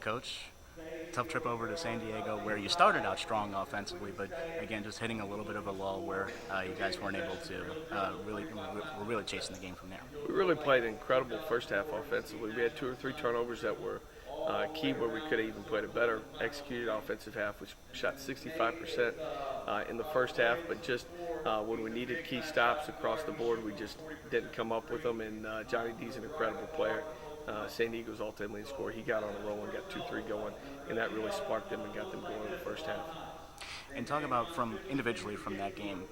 Coach, tough trip over to San Diego where you started out strong offensively, but again, just hitting a little bit of a lull where you guys weren't able to were really chasing the game from there. We really played an incredible first half offensively. We had 2 or 3 turnovers that were key where we could have even played a better executed offensive half. We shot 65% in the first half, but just when we needed key stops across the board, we just didn't come up with them. And Johnny D's an incredible player. San Diego's ultimately score. He got on a roll and got 2-3 going, and that really sparked them and got them going in the first half. And talk about individually from that game,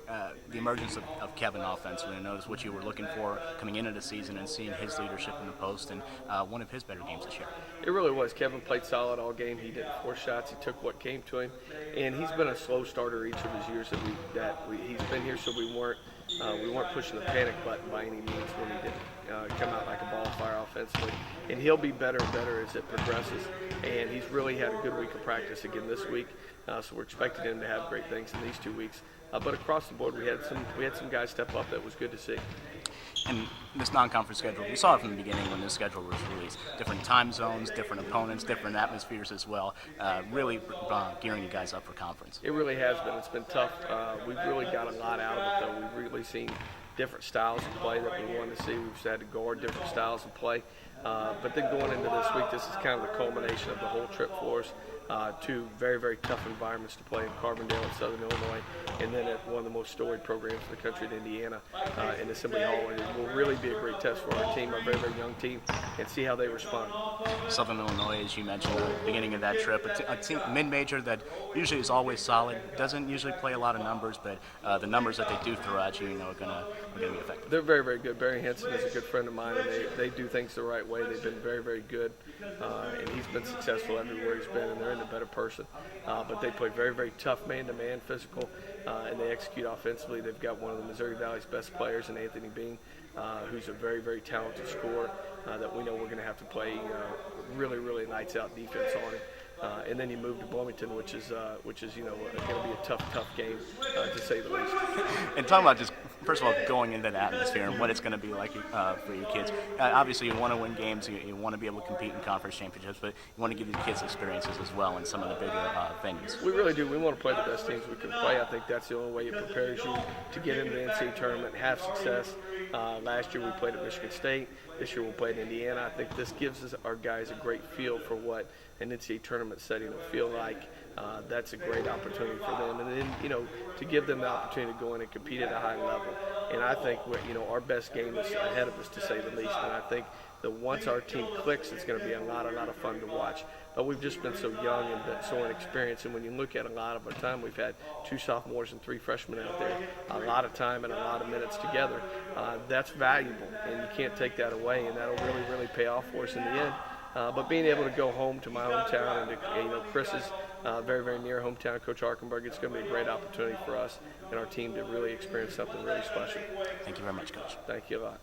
the emergence of Kevin offensively. I noticed what you were looking for coming into the season and seeing his leadership in the post and one of his better games this year. It really was. Kevin played solid all game. He didn't force shots. He took what came to him, and he's been a slow starter each of his years he's been here. So we weren't pushing the panic button by any means when he didn't come out like a ball of fire offensively. And he'll be better and better as it progresses. And he's really had a good week of practice again this week. So we're expecting him to have great things in these 2 weeks. But across the board, we had some guys step up that was good to see. And this non-conference schedule, we saw it from the beginning when this schedule was released. Different time zones, different opponents, different atmospheres as well. Really gearing you guys up for conference. It really has been. It's been tough. We've really got a lot out of it, though. We've really seen different styles of play that we wanted to see. We've had to guard different styles of play. But then going into this week, this is kind of the culmination of the whole trip for us. 2 very, very tough environments to play in Carbondale and Southern Illinois, and then at one of the most storied programs in the country in Indiana in Assembly Hall. And it will really be a great test for our team, our very, very young team, and see how they respond. Southern Illinois, as you mentioned at the beginning of that trip, a team mid-major that usually is always solid, doesn't usually play a lot of numbers, but the numbers that they do throw at you, are going to be effective. They're very, very good. Barry Henson is a good friend of mine, and they do things the right way. They've been very, very good, and he's been successful everywhere he's been, and they're in a better person. But they play very, very tough man-to-man, physical, and they execute offensively. They've got one of the Missouri Valley's best players in Anthony Bean, who's a very, very talented scorer that we know we're going to have to play really, really lights-out defense on him. And then you move to Bloomington, which is going to be a tough game to say the least. And talking about just first of all going into that atmosphere and what it's going to be like for your kids. Obviously, you want to win games, you want to be able to compete in conference championships, but you want to give your kids experiences as well in some of the bigger venues. We really do. We want to play the best teams we can play. I think that's the only way it prepares you to get into the NCAA tournament and have success. Last year we played at Michigan State. This year we'll play at Indiana. I think this gives our guys a great feel for what an NCAA tournament setting will feel like. That's a great opportunity for them. And then, to give them the opportunity to go in and compete at a high level. And I think, our best game is ahead of us, to say the least. And I think that once our team clicks, it's going to be a lot of fun to watch. But we've just been so young and so inexperienced. And when you look at a lot of our time, we've had 2 sophomores and 3 freshmen out there. A lot of time and a lot of minutes together. That's valuable, and you can't take that away. And that'll really, really pay off for us in the end. But being able to go home to my hometown and to, Chris's very, very near hometown, Coach Arkenberg, it's going to be a great opportunity for us and our team to really experience something really special. Thank you very much, Coach. Thank you a lot.